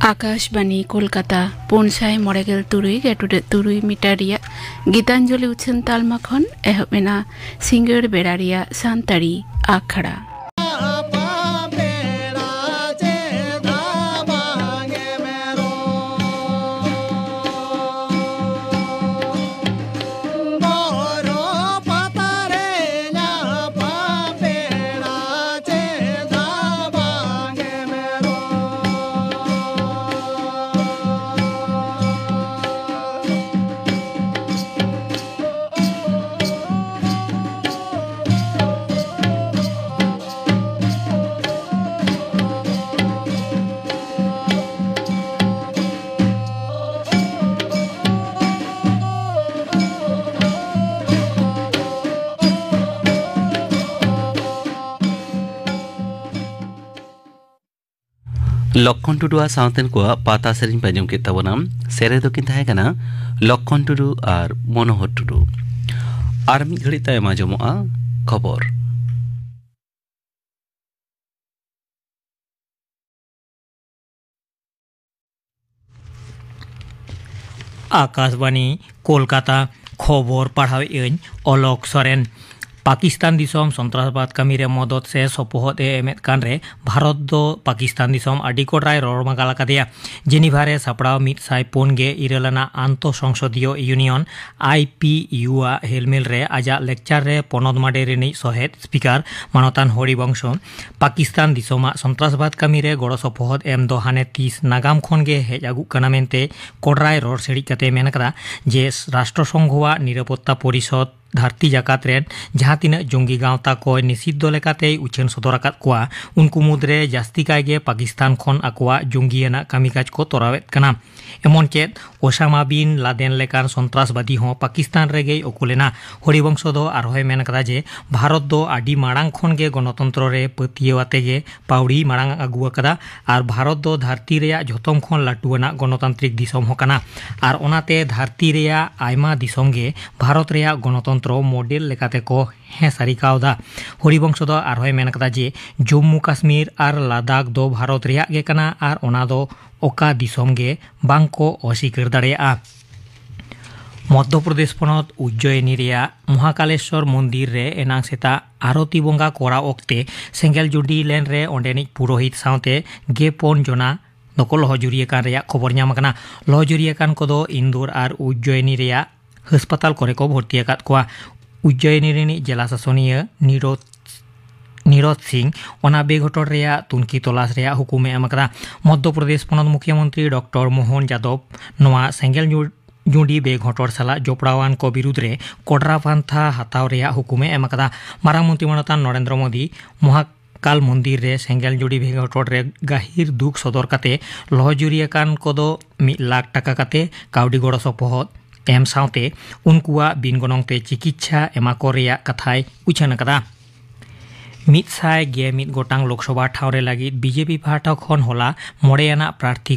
Akashvani Kolkata 593.3 metre Geetanjali उछन तालमा खन एहबेना singer बेड़ारिया सांतारी आखड़ा लक्षण टुडुआ सावतेन को पाता सेरिन पाजम के तबनाम सेरे दो किन थाहे कना लक्षण टुडु और मनोहर टुडु और मिद घड़ी ताय माजमोआ खबर आकाशवाणी कोलकाता खबर पढ़ावे अलोक सोरेन पाकिस्तान दिसोम सन्त्रासबाद कामी रे मदद से सपोहद एमेद कान रे भारत दो पाकिस्तान दिसोम आडी कोड्राय रड़मा कादिया जेनिभा रे सापड़ाव 104 आंतो संसदीय यूनियन IPU हेलमेल रे आजा लेक्चर रे पनद माडे रिनी सहेद स्पीकर मानतान हरिवंश पाकिस्तान दिसोमा सन्त्रासबाद कामी रे गड़ो सपोहद एम दो हाने 30 नागाम खन गे हेज आगु कना मेनते कोड्राय रड़ सेड़ी कते मेन कदा जे राष्ट्रसंघवा निरापत्ता परिषद धरती जाकात रेन जहाँ तीन जंगी गावता को निषिद्ध लेकाते उछेन सदर आकात कोआ उनको मुद्रे जास्ती कायगे पाकिस्तान खन आकोआ जंगीयाना कामिकाज को तोरावेत कना एमन चेत ओसामा बिन लादेन लेकान सन्त्रासबादी हो पाकिस्तान रेगे ओकुलेना हरिवंश दो आरहोय मेन कदा जे भारत दो आडी माड़ांग खन गे गणतंत्र रे पतियवाते गे पाउड़ी माड़ांग आगुआ कदा और भारत दो धरती रेया जतम खन लाटुआना गणतांत्रिक दिसम हो कना और ओनाते धरती रेया आयमा दिसम गे भारत रेया गणतंत्र मॉडल लेकाते को हे सारिकावदा हरिवंश दो आरहोय मेन कदा जे जम्मू काश्मीर और लद्दाख दो भारत रेया गे कना और ओना दो ओका दिसम गे बांको अस्वीकार दाड़ेया मध्य प्रदेश पनत उज्जयिनी रेया महाकालेश्वर मंदिर रे एनांग सेता आरती बंगा कोरा ओक्ते सेंगेल जुडी लेन रे ओंडेनिक पुरोहित सावते गेपन जना दको लहजुरिया कान रेया खबर नाम कना लहजुरिया कान कोदो इंदौर और उज्जयिनी रेया अस्पताल करे को भर्ती आकात कोआ उज्जयिनी रिनी जिला शासनीय नीरज सिंह ओना बेघटन रेया तुनकी तलाश रेया हुकुमे एम कदा मध्य प्रदेश पनत मुख्यमंत्री डॉक्टर मोहन यादव नोआ सेंगेल जुडी बेघटन साला जोपड़ावान को विरुद्ध रे कोडरा पांथा हताव रेया हुकुमे एम कदा मारांग मंत्री मनतान नरेंद्र मोदी महाकाल मंदिर रे सेंगेल जुडी बेघटन रे गाहिर दुख सदर काते लहजुरिया कान कोदो 1 लाख टाका काते काउडी गड़ो सपोहद एम सावते उनकुआ बिन गनंगते चिकित्सा एमाको रेया कथाय उछान कदा 111 गोटांग लोकसभा ठावरे लगी बीजेपी पार्टी खन होला मोड़ेयाना प्रार्थी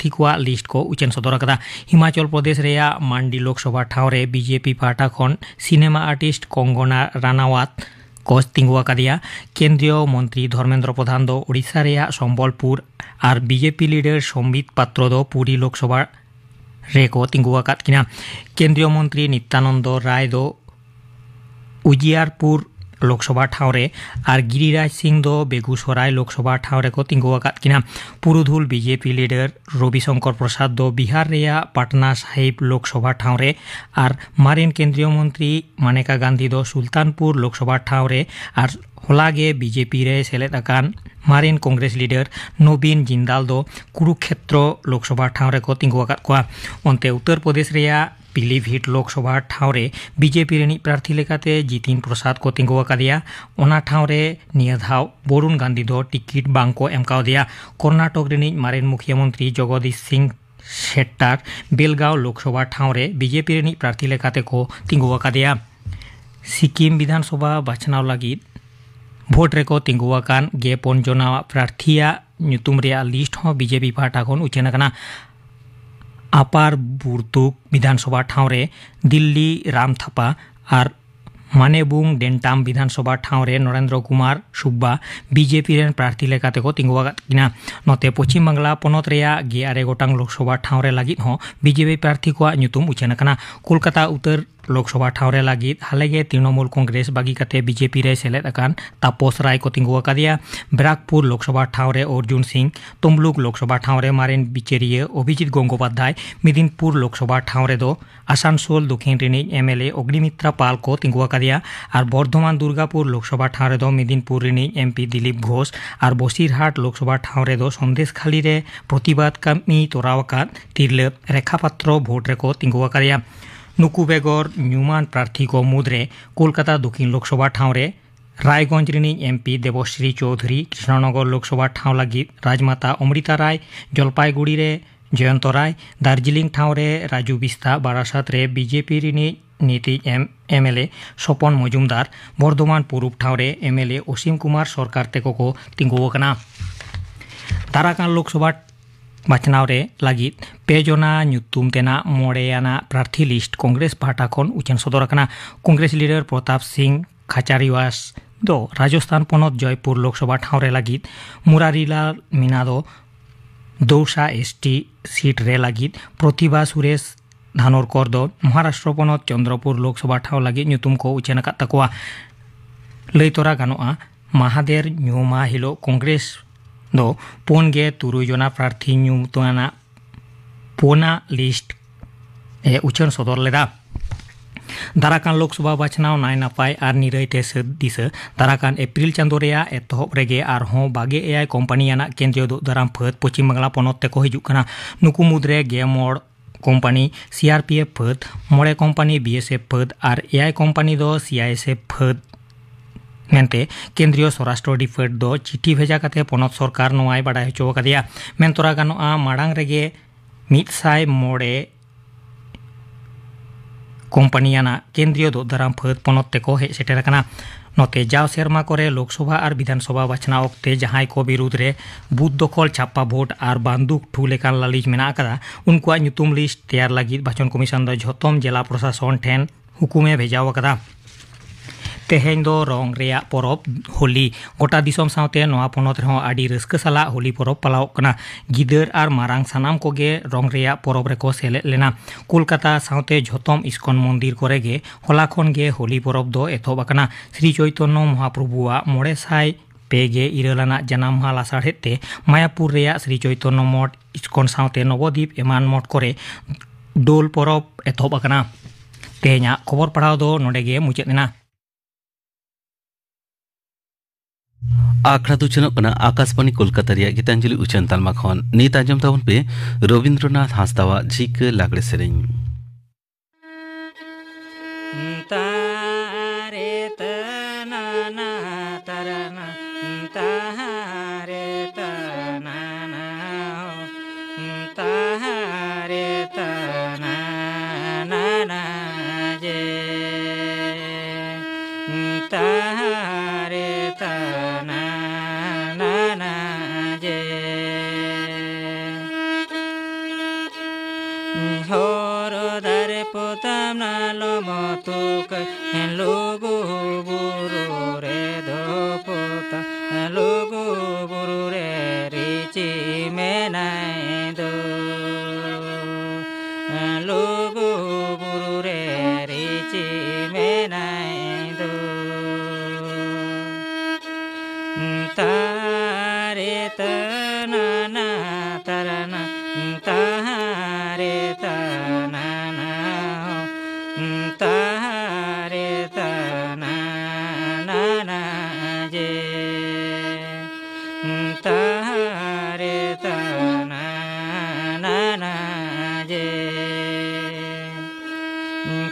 को लिस्ट को उचेन सदर कदा हिमाचल प्रदेश रेया मांडी लोकसभा ठावरे बीजेपी पार्टी खन सिनेमा आर्टिस्ट कंगना रानावत को तिंगुआ कादिया केंद्रीय मंत्री धर्मेंद्र प्रधान दो उड़ीसा रेया सम्बलपुर और बीजेपी लीडर संबित पात्र दो पुरी लोकसभा रेको तिंगुआ कातकिना केंद्रीय मंत्री नित्यानंद राय दो उजियारपुर लोकसभा ठावरे और गिरिराज सिंह दो बेगूसराय लोकसभा ठावरे को तिंगुआ कातकिना पुरुधुल बीजेपी लीडर रविशंकर प्रसाद दो बिहार रेया पटना साहिब लोकसभा ठावरे और मारिन केंद्रीय मंत्री मानेका गांधी दो सुल्तानपुर लोकसभा ठावरे और होलागे बीजेपी रे सेलेद आकान मारिन कांग्रेस लीडर नवीन जिंदाल दो कुरुक्षेत्र लोकसभा ठावरे को तिंगुआ कात कोआ ओंते उत्तर प्रदेश रेया पीलीभीत लोकसभा ठावरे बीजेपी रेनी प्रार्थी लेकाते जितिन प्रसाद को तिंगुआ कादिया ओना ठावरे निया धाव वरुण गांधी दो टिकिट बांको एमकाव दिया कर्नाटक रेनी मारिन मुख्यमंत्री जगदीश सिंह शेट्टार बेलगांव लोकसभा ठावरे बीजेपी रेनी प्रार्थी लेकाते को तिंगुआ कादिया सिक्किम विधानसभा बाछनाव लगी भोट रेको तिंगुआ कान गेपन जना प्रार्थीया ᱧᱩᱛᱩᱢ ᱨᱮᱭᱟᱜ ᱞᱤᱥᱴ ᱦᱚᱸ बीजेपी पार्टी खन उछेन आकना अपार बुरतुक विधानसभा ठाव रे दिल्ली राम थापा और मानेबुंग डेंटाम विधानसभा ठावरे नरेंद्र कुमार सुब्बा बीजेपी रेन प्रार्थी लेकाते को तिंगुआगात किना नोते पश्चिम बांग्ला पोनोत रेया 11 गोटांग लोकसभा ठावरे लागित हो बीजेपी प्रार्थी को ᱧᱩᱛᱩᱢ उचेन कना कोलकाता उत्तर लोकसभा ठावरे लागित हालेगे तृणमूल कांग्रेस बागी कते बीजेपी रे सेलेद अकान तापस राय को तिंगुआकादिया ब्राकपुर लोकसभा ठावरे अर्जुन सिंह तमलुक लोकसभा ठावरे मारेन बिचेरिया अभिजीत गंगोपाध्याय मिदिनपुर लोकसभा ठावरे दो आसानसोल दक्षिण रिनिज एमएलए अग्निमित्रा पाल को तिंगुआकादिया और बर्धमान दुर्गापुर लोकसभा ठावरे दो मिदिनपुर रिनिज एमपी दिलीप घोष और बसिरहाट लोकसभा ठावरे दो संदेशखाली रे प्रतिबाद कामी तोरावकात तिरले रेखापात्र भोट रे को तिंगुआकादिया नुकु बेगर न्यूमान प्रार्थी को मुद्रे कोलकाता दक्षिण लोकसभा ठावरे रायगंज रिनिज एमपी देवश्री चौधरी कृष्णनगर लोकसभा ठाव लगी राजमाता अमृता राय जलपाईगुड़ी रे जयंत राय दार्जिलिंग ठावरे राजू बिस्ता बारासात रे बीजेपी रिनिज नीति एमएलए स्वपन मजुमदार बर्धमान पूर्व ठावरे एमएलए असीम कुमार सरकार तेको को तिंगुआकना दाराकान लोकसभा बाचनाव रे लागित पेजना ᱧᱩᱛᱩᱢ तेना मोड़ेयाना प्रार्थी लिस्ट कांग्रेस पार्टा खन उचेन सदरकना कांग्रेस लीडर प्रताप सिंह खाचारिवास दो राजस्थान पोनत जयपुर लोकसभा ठावरे लागित मुरारीलाल मीना दो दौसा एसटी सीट रे लागित प्रतिभा सुरेश धानोरकर दो महाराष्ट्र पोनत चंद्रपुर लोकसभा ठाव लागित ᱧᱩᱛᱩᱢ को उचेन अकात तकोआ लैतरा गानोआ महादेर ᱧᱩᱢᱟ हिलो कांग्रेस दो पोनगे तुरुजना प्रार्थी ᱧᱩᱛᱩᱢᱟᱱᱟ पोना लिस्ट उचन सदर लेदा दाराकान लोकसभा बाचनाव नाय नापाय आर निरैते दिस दाराकान एप्रिल चांदो रेया एतहब रेगे आरहों बागे एआई कंपनीयाना केंद्रीय दाराम फद पश्चिम बांग्ला पोनत तेको हिजुग कना नुकु मुद्रे गेमोड़ कंपनी सीआरपीएफ फद मोड़े कंपनी बीएसएफ फद और एआई कंपनी दो सीआईएसएफ फद मेनते केंद्रीय स्वराष्ट्र डिफेड दो चिठी भेजा कते पोनत सरकार नोआय बाडाय हचो कदिया मेनतोरा गानोआ माडांग रेगे 100 मोड़े कंपनीयाना केंद्रीय दोदाराम फद पोनत तेको हेज सेटेरकना नोते जाव सेरमा करे लोकसभा और विधानसभा बाचना वक्ते जहां को विरुद्ध रे बूथ दखल छापा भोट और बंदूक ठूलेकान लालिज मेना कदा उनकुआ ᱧᱩᱛᱩᱢ लिस्ट तैयार लगी बाचन कमिशन दो झोतम जिला प्रशासन ठेन हुकुमे भेजाव कदा तेहें दो रंग रेया परब होली गोटा दिसम सावते नोआ पोनत रहो आडी रस्क साला होली परब पालाव कना गिदर और मारांग सानाम कोगे रंग रेया परब रेको सेले लेना कोलकाता सावते झोतम इस्कन मंदिर कोरेगे होला खन गे होली परब दो एथोब कना श्री चैतन्य महाप्रभुआ 900 इरालाना जनाम माह लासाड़हेते मायापुर रेया श्री चैतन्य मठ इस्कन सावते नवद्वीप एमान मठ करे डोल परब एथोब कना तेहेंया खबर पढ़ाव दो नोडेगे मुचादना आखड़ा तुचनों कना आकाशवाणी कोलकाता रिया गीतांजलि उचन तालमा खन नीत आंजम ताउन पे रविंद्रनाथ हांसदावा झीक लागड़े सेरें तारे तनाना तरना तारे तनाना तारे तनाना जे तारे तनाना जे होरदार पोताम नालो मतुक लोगो बुरु रे दो पोता लोगो बुरु रे रिची मेनाय दो लोगो बुरु रे रिची मेनाय दो तारे तनाना तरना तारे तनाना तारे तनाना जे तारे तनाना जे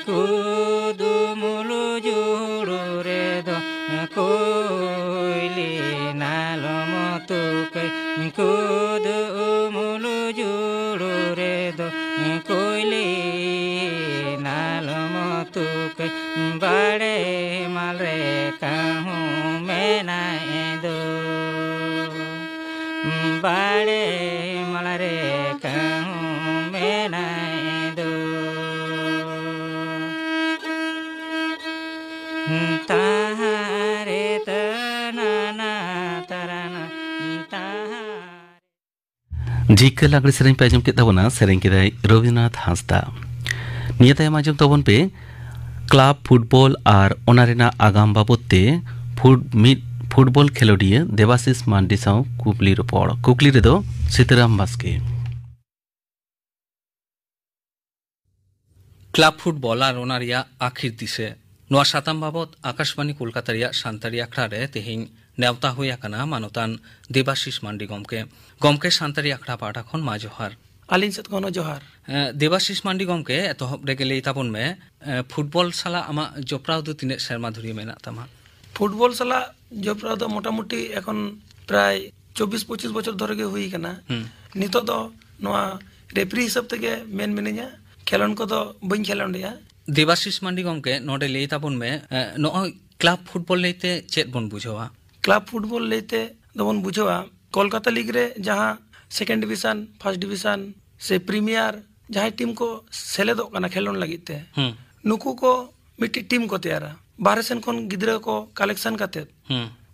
कुदु मुलु जुरु रे दो कोइली नालो मतुके कुदु मुलु जुरु रे दो कोइली नालो मतुके बड़े माल रे कहूँ मेनाय दो बड़े माल रे कहूँ मेनाय दो जिक्का लागड़े सेरें पे आजम के तबना सेरें के दाई रविन्द्रनाथ हांसदा निया तायम आजम तबन पे क्लाब फुटबल और ओनारेना आगाम बाबते फुटबल खेलोडिया देवाशीष मांडी साव कुकली रपड़ कुकली रेदो सीताराम बास्के क्लाब फुटबल और ओनारिया आखिर दिसे नोआ साताम बाबत आकाशवाणी कोलकाता रिया सान्तारी आखड़ा रे तेहिं नेवता हुई आकना मानतान देवाशीष मांडी गमके सान्तारी आखड़ा पाठा खन मा जोहार आलिन सेत खन जोहार देवाशीष मांडी गमके एतहब रेगे लई ताबन में फुटबल साला आमा जपराव दो तिने शर्मा धुरी मेना तामा फुटबल साला जपराव दो मोटामुटी एखन प्राय 24-25 बछर धरे गे हुई कना नितो दो नोआ रेफरी हिसाब तेगे मेन मिनिया खेलन को दो बइन खेलंडिया देवाशीष मांडी गमके नोडे लई ताबन में नो क्लाब फुटबल लेते चेत बन बुझवा क्लाब फुटबल लेते दोबन बुझवा कोलकाता लीग रे जहां सेकेंड डिवीजन फर्स्ट डिवीजन से प्रीमियर जहां टीम को सेलेदो कना खेलन लगिते नुकु को मिट्टी टीम को तैयारा बाहर सेन खन गिद्रा को कलेक्शन काते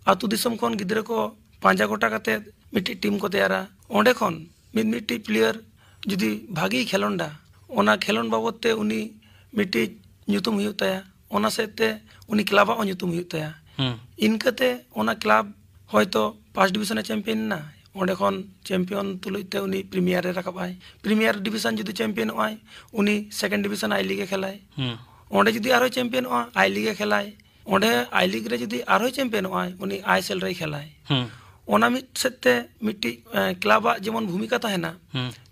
आतु दिसम खन गिद्रा को पांजा गोटा काते मिट्टी टीम को तैयारा ओंडे खन मिट्टी प्लेयर जुदी भागी खेलंडा ओना खेलन बाबते उनी मिट्टी ᱧᱩᱛᱩᱢ हुई ताया ओना सेते उनी क्लाबा ओ ᱧᱩᱛᱩᱢ हुई ताया इनकते ओना क्लाब होयतो फर्स्ट डिवीजन चैंपियन ना ओंडे खन चैंपियन तुलुते उनी प्रीमियर रे रकाबाय प्रीमियर डिवीजन जुदी चैंपियन ओय उनी सेकंड डिवीजन आई लीग खेलाय ओंडे जुदी आरो चैंपियन ओ आई लीग खेलाय ओंडे आई लीग रे जुदी आरो चैंपियन ओय उनी आईएसएल रे खेलाय ओना मिट सेते मिट्टी क्लाबा जेमन भूमिका ताहेना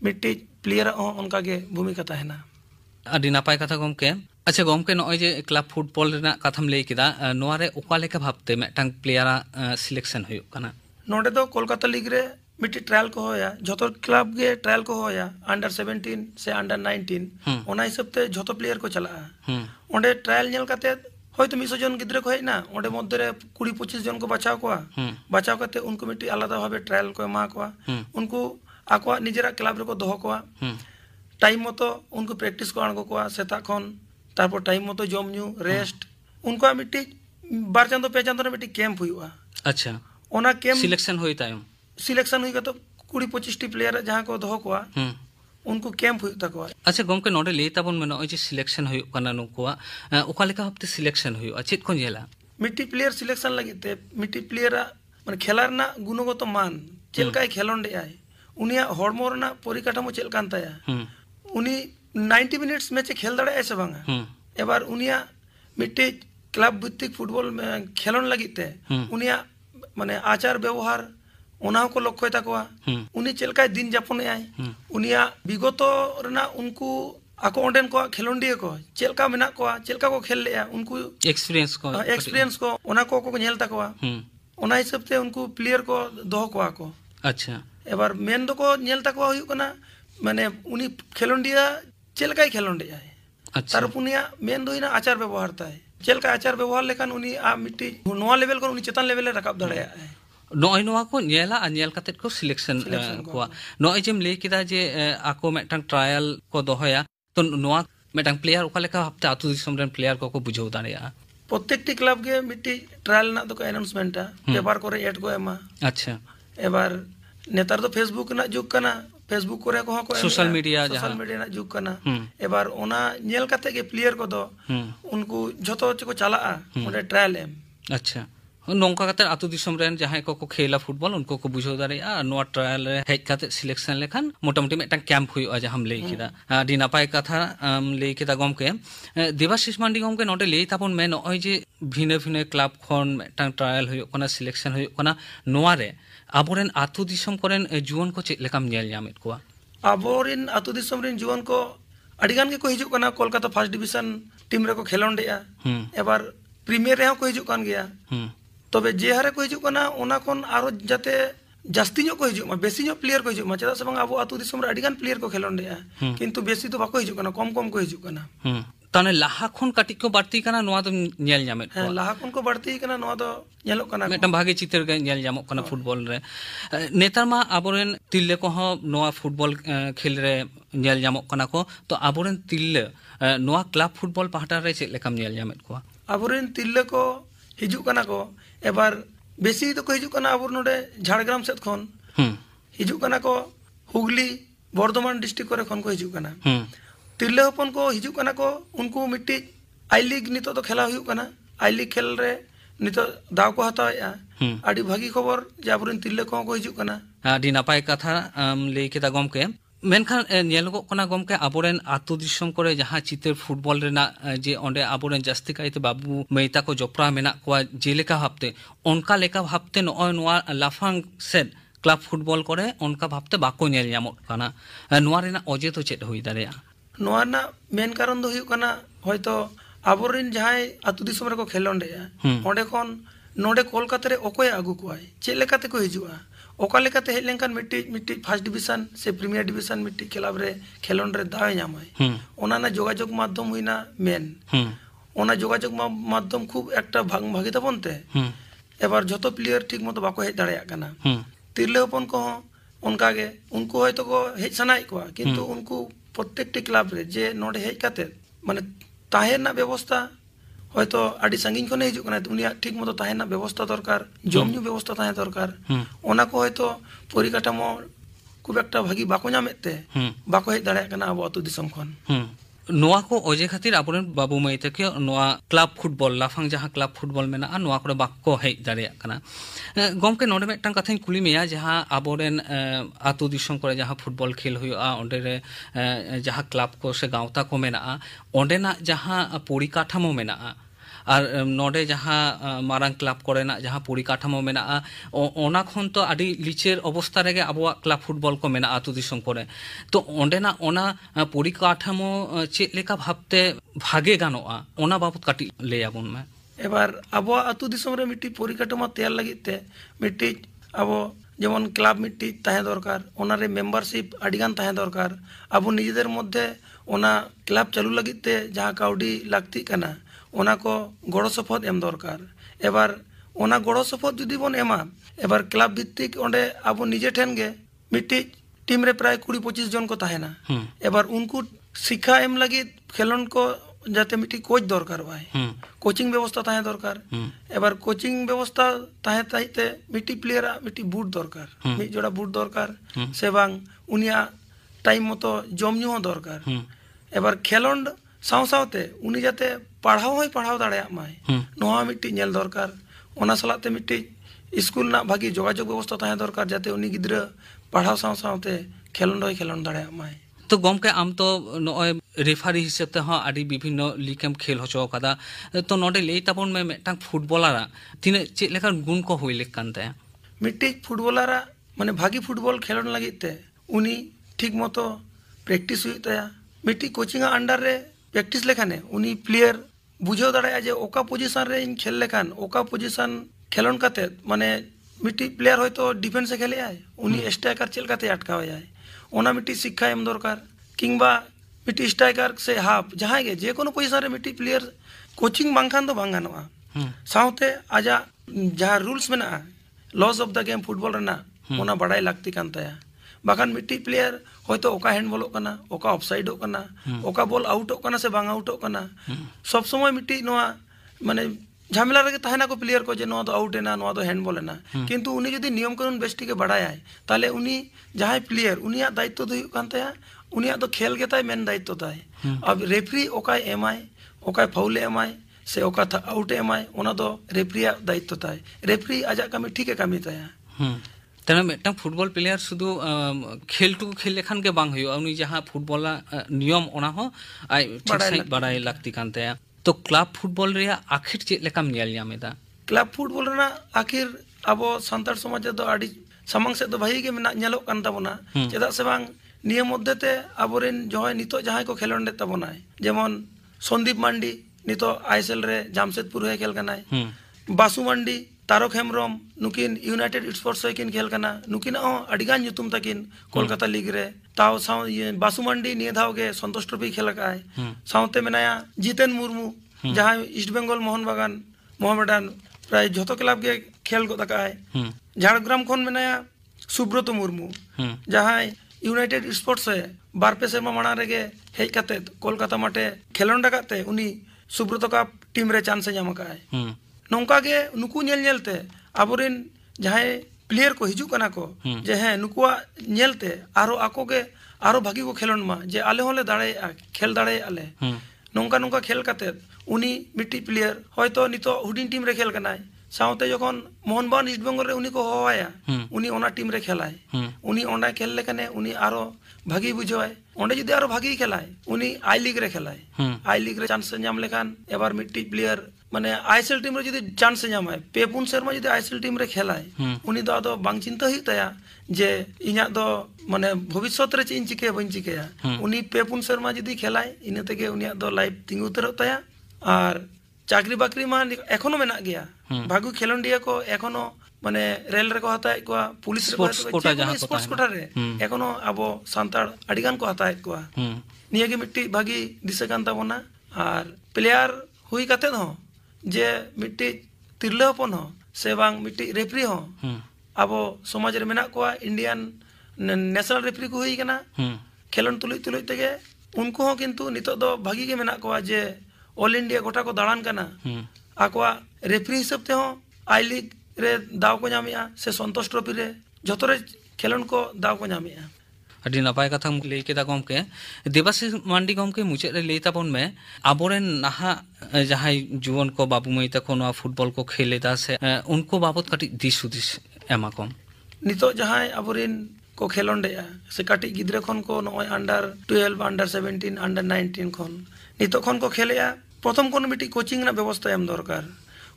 मिट्टी प्लेयर ओ उनका गे भूमिका ताहेना आदि नापाय कथा गमके अच्छा गमके नय जे क्लाब फुटबल रेना कथाम लई किदा नोआरे ओका लेका भाबते मेटांग प्लेयरा सिलेक्शन हुयो कना नोडे दो कोलकाता लीग रे मिट्टी ट्रायल को होया जतो क्लब गे ट्रायल को होया अंडर 17 से अंडर 19 ओना हिसाब ते जतो प्लेयर को चला ओंडे ट्रायल नेल काते होयतो 200 जन गिद्रे को हेना ओंडे मध्य रे 20-25 जन को बचाव काते उनको मिट्टी आलादा भाबे ट्रायल को एमा कोआ उनको आकोआ निजेरा क्लब रे को दोहो कोआ टाइम मतो उनको प्रैक्टिस को आणगो कोआ सेता खन तारपर टाइम मतो जम न्यू रेस्ट उनको मिट्टी बार चांदो पे चांदो रे मिट्टी कैंप हुआ अच्छा ओना कैंप सिलेक्शन हुई का तो 20-25 टी प्लेयर जहां को दोहो कोआ उनको कैंप हुई तक अच्छा गमके नोडे ले ताबन में नय जे सिलेक्शन हुई कना नुकुआ ओका लेका हफ्ते सिलेक्शन हुई चेत को जेला मिट्टी प्लेयर सिलेक्शन लगिते मिट्टी प्लेयर माने खेलार ना गुणगत मान चेलकाय खेलोंडे आय उनिया हॉर्मो रना परिकाठामो चेलकान ताया उनी 90 मिनट्स मैच खेल दाड़े ऐसे बांगा एबार उनिया मिट्टी क्लब भित्तिक फुटबल में खेलन लगिते उनिया माने आचार व्यवहार ओना को लक्ष्य ताकोआ उनी चेलकाय दिन जापन आय उनिया विगत रना उनको आको ओंडेन को खेलोंडिया को चेलका मेना को चेलका को खेल लेया उनको एक्सपीरियंस को ओना को नेल ताकोआ ओना हिसाब ते उनको प्लेयर को दोहो कोआ को अच्छा एबार मेन दो को नेल ताकोआ हुई कना माने उनी खेलोंडिया चेलकाय खेलोंडिया है अच्छा तार पुनिया मेन दो इना आचार व्यवहार ताय चेलका आचार व्यवहार लेखान उनी आ मिट्टी नोआ लेवल को उनी चेतन लेवल रे रकाब दड़या है नोय नोआ को नेला आ नेल काते को सिलेक्शन को नोय जेम ले किदा जे आको मेटांग ट्रायल को दोहया तो नोआ मेटांग प्लेयर ओका लेका हफ्ते आतु दिसम रेन प्लेयर को बुझाव दाड़या प्रत्येकटी क्लब के मिट्टी ट्रायल ना तो अनाउंसमेंट पेपर करे एड को एमा अच्छा एबार नेतार तो फेसबुक ना जुग कना फेसबुक करे को सोशल मीडिया ना जुग कना एबार ओना नेल काते के प्लेयर को दो उनको जतो को चला ओंडे ट्रायल एम अच्छा नोंका काते आतु दिसम रेन जहां को खेला फुटबल उनको को बुझो दारेया नो ट्रायल रे हेज काते सिलेक्शन लेखान मोटामुटी मेटांग कैंप हुई आ हम लेई किदा आदि नापाय कथा लेई किदा गमके देवाशीष मांडी गमके नोडे लेई तापन में नय जे भिने भिने क्लब खन मेटांग ट्रायल हुई कना सिलेक्शन हुई कना नोआ रे आबोरेन आतु दिसम करेन जुवन को चेक लेकाम नेल ᱧᱟᱢᱮᱫ ᱠᱚᱣᱟ आबोरेन आतु दिसम रेन जुवन को अडिगान के को हिजु कना कोलकाता फर्स्ट डिवीजन टीम रे को खेलोंडेया एबार प्रीमियर रे को हिजु कान गया तबे जे हारे को हिजु कना ओना कोन आरो जाते जास्ती ᱧᱚᱜ को हिजु मा बेसी ᱧᱚᱜ प्लेयर को हिजु मा चदा सबंग आबो आतु दिसम रे अडिगान प्लेयर को खेलोंडेया किंतु बेसी तो बाको हिजु कना कम कम को हिजु कना ताने लाहा खन काटी को बढ़ती कना नोआ तो नेल ᱧᱟᱢᱮᱫ ᱠᱚᱣᱟ लाहा खन को बढ़ती कना नोआ तो नेलो कना मेटम भागे चित्र के नेल ᱧᱟᱢᱚᱜ कना फुटबॉल रे नेतार मा आबोरेन तिल्ले को हो नोआ फुटबॉल खेल रे नेल ᱧᱟᱢᱚᱜ कना को तो आबोरेन तिल्ले नोआ क्लब फुटबॉल पाहटा रे चेक लेकाम नेल ᱧᱟᱢᱮᱫ ᱠᱚᱣᱟ आबोरेन तिल्ले को हिजु कना को एबार बेसी तो को हिजु कना आबोर नोडे झाड़ग्राम सेत खन हिजु कना को हुगली बर्धमान डिस्ट्रिक्ट करे खन को हिजुग कना तिरले हपन को हिजुग कना को उनको मिट्टी आई लीग नितो तो खेला हुई कना आई लीग खेल रे नितो दाव को हताया आडी भागी खबर जे आबुरेन तिरले को हिजुग कना आडी नापाय कथा लई केदा गमके मेनखान नेलगो कना गमके आबोरेन आतु दिसम करे जहां चितर फुटबॉल रेना जे ओंडे आबोरेन जास्ती काइते बाबू मेता को जपरा मेना को जेलेका भाबते ओनका लेका भाबते नय नोआ लाफांग सेट क्लब फुटबॉल करे ओनका भाबते बाको नेल ᱧᱟᱢᱚᱜ कना नोआ रेना अजे तो चेत हुई दारेया नोआ ना मेन कारण दो हुई कना होयतो आबोरेन जहां आतु दिसम रे को खेलोंडेया ओंडे कोन नोडे कोलकाता रे ओकोय आगु कोय चेलेकाते को हिजुआ ओका लेकाते हेज लेनकान मिट्टी फर्स्ट डिवीजन से प्रीमियर डिवीजन मिट्टी क्लब रे खेलोन रे दाव ᱧᱟᱢᱟᱭ ओना ना जोगाजोग माध्यम हुईना मेन ओना जोगाजोग माध्यम खूब एकटा भागी तबनते एबार जतो प्लेयर ठीक मतो बाको हेज दाड़ेया कना तिरले हपन को उनका गे उनको होयतो को हेज सनाय को किंतु उनको प्रत्येकटी क्लब रे जे नोडे हेज काते माने ताहेना व्यवस्था होयतो आडी संगिन खने हिजुग कना उनिया ठीक मतो ताहेना व्यवस्था दरकार जमन्यु व्यवस्था ताहे दरकार ओना को होयतो परिकाठामो खूब एकटा भागी बाको ᱧᱟᱢᱮᱛᱮ बाको हेज दाड़ेया कना अब अतु दिसम खन नोआ को अजे खातिर आबोरेन बाबू माई तके नोआ क्लब फुटबॉल लाफांग जहां क्लब फुटबॉल मेना नोआ करे बाको हेज दाड़ेया कना गमके नोडे मेटटां कथाኝ कुली मेया जहां आबोरेन आतु दिसम करे जहां फुटबॉल खेल हुआ ओंडे रे जहां क्लब को से गावता को मेना ओंडेना जहां परिकाठामो मेना और नोडे जहां मारांग क्लब करेना जहां परिकाठामो मेना ओना खन तो आडी लिचेर अवस्था रेगे आबोआ क्लब फुटबॉल को मेना आतु दिसम करे तो ओंडेना ओना परिकाठामो चेक लेका भाबते भागे गानोआ ओना बाबत काटी लेयाबोन में एबार आबोआ आतु दिसम रे मिट्टी परिकाठामो तैयार लागिते मिट्टी आबो जेमन क्लब मिट्टी ताहे दरकार ओना रे मेंबरशिप आडिगान ताहे दरकार आबो निजेदेर मध्य ओना क्लब चालू लागिते जहां काउडी लागती कना ओना को गड़ो सपोर्ट एम दरकार एबार ओना गड़ो सपोर्ट जुदी बन एमा एबार क्लब भित्तिक ओंडे आबो निजे ठेन गे मिट्टी टीम रे प्राय 20-25 जन को ताहेना एबार उनको शिक्षा एम लगी खेलोन को जाते मिट्टी कोच दरकार बाय कोचिंग व्यवस्था ताहे दरकार एबार कोचिंग व्यवस्था ताहे ताइते मिट्टी प्लेयर मिट्टी बूट दरकार मि जोड़ा बूट दरकार से बांग उनिया टाइम मतो जमन्यु दरकार एबार खेलोन साव सावते उनी जाते पढ़ाओ होय पढ़ाओ दाड़ेया माय नोआ मिट्टी नेल दरकार ओना सलाते मिट्टी स्कूल ना भागी जोगाजोग व्यवस्था ताहे दरकार जाते उनी गिद्रा पढ़ाओ साव सावते खेलोन होय खेलोन दाड़ेया माय तो गमके आम तो नय रेफारी हिसाब ते हां आडी विभिन्न लीगेम खेल होचो कदा तो नोडे लेई ताबोन में मेटां फुटबॉलरा तिने चे लेखा गुण को होय लेक कानते मिट्टी फुटबॉलरा माने भागी फुटबॉल खेलोन लागिते उनी ठीक मतो प्रैक्टिस हुई तया मिट्टी कोचिंग अंडर रे प्रैक्टिस लेखाने उनी प्लेयर बुझाव दाड़ाया जे ओका पोजीशन रे इन खेल लेखान ओका पोजीशन खेलोन काते माने मिट्टी प्लेयर होयतो डिफेंस खेले आय उनी स्ट्राइकर चेल काते अटकाव आय ओना मिट्टी शिक्षा एम दरकार किंबा मिट्टी स्ट्राइकर से हाफ जहां गे जे कोनो पोजीशन रे मिट्टी प्लेयर कोचिंग बांखान तो बांग गानोआ साउते आजा जहां रूल्स मेना laws of the game football रेना ओना बड़ाई लागती कान तया बागान मिट्टी प्लेयर होयतो ओका हैंडबॉल कना ओका ऑफसाइड कना ओका बॉल आउट कना से बांग आउट कना सब समय मिट्टी नोआ माने झमेला रे ताहेना को प्लेयर को जे नोआ तो आउट एना नोआ तो हैंडबॉल एना किंतु उनी जदी नियम कानून बेस्टी के बड़ाया ताले उनी जहां प्लेयर उनिया दायित्व दो कान तया उनिया तो खेल के ताय मेन दायित्व ताय अब रेफरी ओका एमआई ओका फाउल एमआई से ओका आउट एमआई ओना तो रेफरिया दायित्व ताय रेफरी आजा कामी ठीक है कामी ताया तेना मेटटां फुटबॉल प्लेयर शुधु खेल टू खेल लेखान के बांग हुयो उनी जहां फुटबॉल नियम ओना हो आय ठीक सही बड़ाई लागती कानते तो क्लब फुटबॉल रे आखिर चे लेकाम नेल ᱧᱟᱢᱮᱫᱟ क्लब फुटबॉल रे आखिर अबो संतार समाज दो आडी सामंग से तो भाई के मेना नेलो कान ताबोना चेदा से बांग नियम मध्यते आबोरेन जहां नितो जहां को खेलोंडे ताबोनाय जेमन संदीप मांडी नितो आईएसएल रे जामशेदपुर हे खेल कनाय बासु मांडी तारक हेमरम नुकिन यूनाइटेड स्पोर्ट्स किन खेल कना नुकिन अडिगान युतुम तकिन कोलकाता लीग रे ताव साव बासु मांडी निये धाव के संतोष ट्रॉफी खेल काय सावते मेनाया जितेन मुर्मू जहां ईस्ट बंगाल मोहन बागान मोहम्मदान प्राय जतो क्लब के खेल को तकाय झाड़ग्राम खन मेनाया सुब्रत मुर्मू जहां यूनाइटेड स्पोर्ट्स है बारपे सेमा माना रेगे हेज काते कोलकाता माटे खेलोन डकाते उनी सुब्रत का टीम रे चांस ᱧᱟᱢ काय नौका के नुकु नेल नेलते आबोरेन जहां प्लेयर को हिजू कना को जे हे नुकुआ नेलते आरो आको के आरो भागी को खेलन मा जे आले होले दाड़े खेल दाड़े आले नोंका नोंका खेल काते उनी मिट्टी प्लेयर होयतो नितो हुडिंग टीम रे खेल कनाय साउते जखन मोहनबागान ईस्ट बेंगल रे उनी को होवाया उनी ओना टीम रे खेलाय उनी ओंडा खेल लेकने उनी आरो भागी बुझाय ओंडे जुदी आरो भागी खेलाय उनी आई लीग रे खेलाय आई लीग रे चांस नाम लेखान एबार मिट्टी प्लेयर माने आईएसएल टीम रे जुदी चांस नामाय पे पुन शर्मा जुदी आईएसएल टीम रे खेलाय उनी दो आदो बांग चिंता हुई तया जे इना दो माने भविष्यत रे चिन चिके बन चिकेया उनी पे पुन शर्मा जुदी खेलाय इने तेगे उनिया दो लाइफ तिंगु उतरो तया और चाकरी बाकरी मा एखोनो मेना गया भागु खेलंडिया को एखोनो माने रेल रे को हताय को पुलिस रे को स्पोर्ट्स कोटा रे एखोनो अबो सांताड़ अडिगान को हताय को निया के मिट्टी भागी दिसे कान ताबोना और प्लेयर हुई काते हो जे मिट्टी तिरले हपन हो से बांग मिट्टी रेफरी हो अबो समाज रे मेना को इंडियन नेशनल रेफरी को हुई कना खेलन तुलुई तुलुई तेगे उनको हो किंतु नितो दो भागी के मेना को जे ऑल इंडिया गोटा को दाड़ान कना आकवा रेफरी हिसाब ते हो आई लीग रे दाव को नामिया से संतोष ट्रॉफी रे जतो रे खेलन को दाव को नामिया अडी नपाय कथा लई केदा गमके देवाशीष मांडी गमके मुचे रे लई ताबन में आबोरेन नाहा जहाय जुवन को बाबू मई तको नवा फुटबॉल को खेलेदा से उनको बाबत काटी दिस हुदिस एमा कम नितो जहाय आबोरेन को खेलोंडेया से काटी गिद्रे खन को नय अंडर 12 अंडर 17 अंडर 19 खन नितो खन को खेलेया प्रथम कोन मिट्टी कोचिंग ना व्यवस्था एम दरकार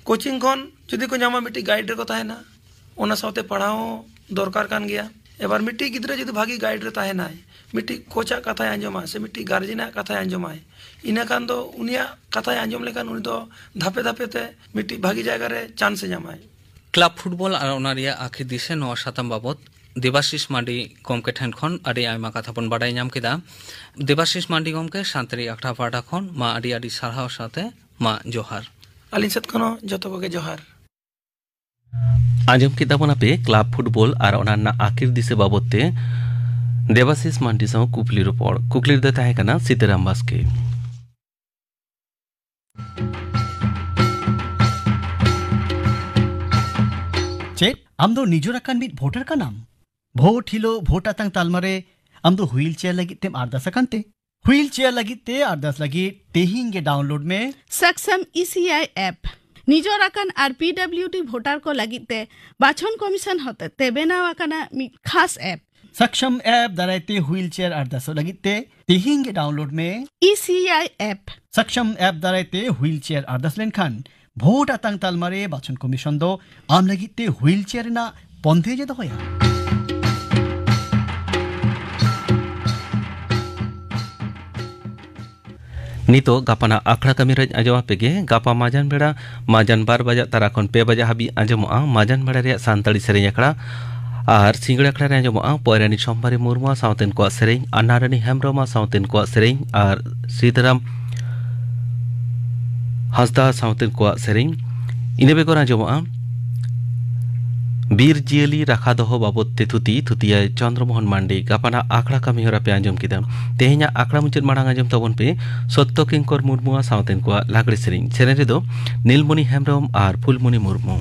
कोचिंग खन जदि को नामा मिट्टी गाइड रे को ताहेना ओना साथे पढ़ाओ दरकार कान गया एबार मिट्टी गिद्रे जदि भागी गाइड रे ताहेना मिट्टी कोचा कथा आंजमा से मिट्टी गार्जियना कथा आंजमा इना कान दो उनिया कथा आंजम लेकान उनी दो धापे धापे ते मिट्टी भागी जायगा रे चांस जामाय क्लब फुटबॉल और ओनारिया आखिर दिसे नवा साताम बाबत देवाशीष मांडी गमके ठेन खन आडी आयमा कथा पन बाडाय नाम केदा देवाशीष मांडी गमके शांतरी आखड़ा पाटा खन मा आडी आडी सारहाव साथे मा जोहार आलिन सत खनो जतो को जोहार आंजम केदा बना पे क्लब फुटबॉल और ओनाना आखिर दिसे बाबते देवाशीष मांडी साव कुपली रोपड़ कुकली दे ताहे कना सीताराम बास्के चेक आम दो निजोराकान मिट भोटर का नाम भोट हिलो भोट आतंग तालमारे आम दो व्हील चेयर लगी तेम आरदास अकांते व्हील चेयर लगी ते आरदास लगी तेहिंगे डाउनलोड में सक्षम ECI app निजोराकान are PWD voter को लगी ते बाछन कमीशन होते ते बेनावाकाना मिट खास ऐप सक्षम ऐप दरायते व्हील चेयर आरदास लगी ते तेहिंगे डाउनलोड में ईसीआई ऐप सक्षम ऐप दरायते व्हील चेयर आरदास लेन खान भोट आतंग तालमारे बाछन कमीशन दो आम लगी ते व्हील चेयर ना पंधे जे दोया नितो गापाना आखड़ा कमी रज आजमा पेगे गापा माजान बेड़ा माजान 12 बजा तारा खन 2 बजा हाबी आजमा माजान बेड़ा रे सांताड़ी सेरेñ आखड़ा और सिंगड़ आखड़ा रे आजमा पयरानी सोमबारी मुर्मु साउतेन को सेरेñ अन्नारानी हेमब्रम साउतेन को सेरेñ और सीताराम हंसदा साउतेन को सेरेñ इने बेगर आजमा बीर जियली राखा दोहो बाबत ते थुतिया चंद्रमोहन मांडी गापाना आखड़ा कमी होरा पे आंजम किदा तेहेኛ आखड़ा मुचद मांग आंजम तबन पे सत्य किंकर मुर्मु साउतेन को लागड़े सेरेñ सेरेñ रे दो नीलमणि हेमब्रम और फुलमणि मुर्मु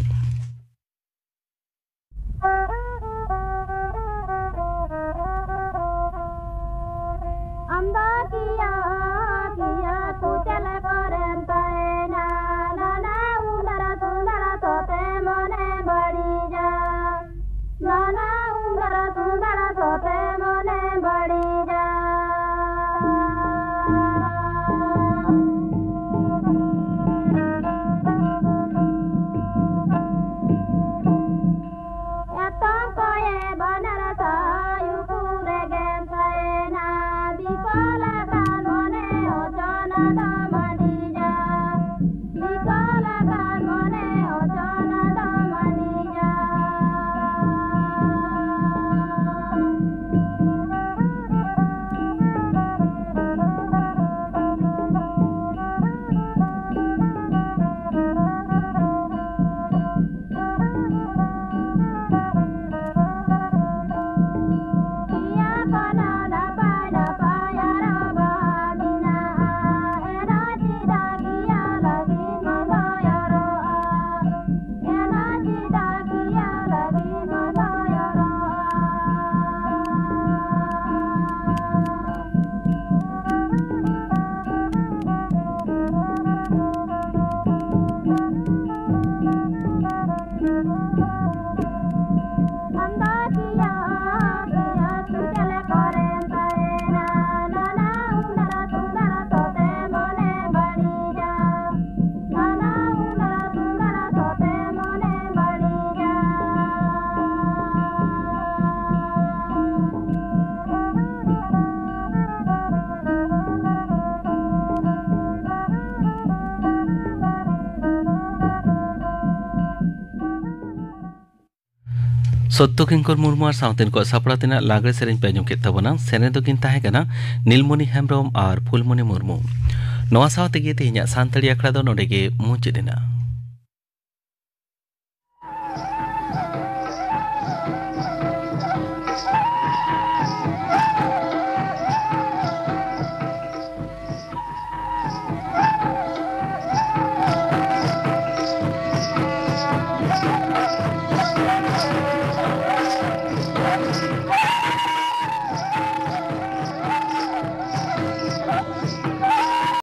सत्तो किंकर मुर्मू और साउतेन को सापड़ा तेना लागरे सेरेन पे आंजम केत ताबोना सेने दो किन ताहे कना नीलमणि हेम्ब्रम और फुलमणि मुर्मू नोआ सावते गे तेहिᱧᱟᱜ ᱥᱟᱱᱛᱟᱲᱤ ᱟᱠᱷᱲᱟ ᱫᱚ ᱱᱚᱰᱮ ᱜᱮ ᱢᱩᱪᱟᱹᱫ ᱮᱱᱟ।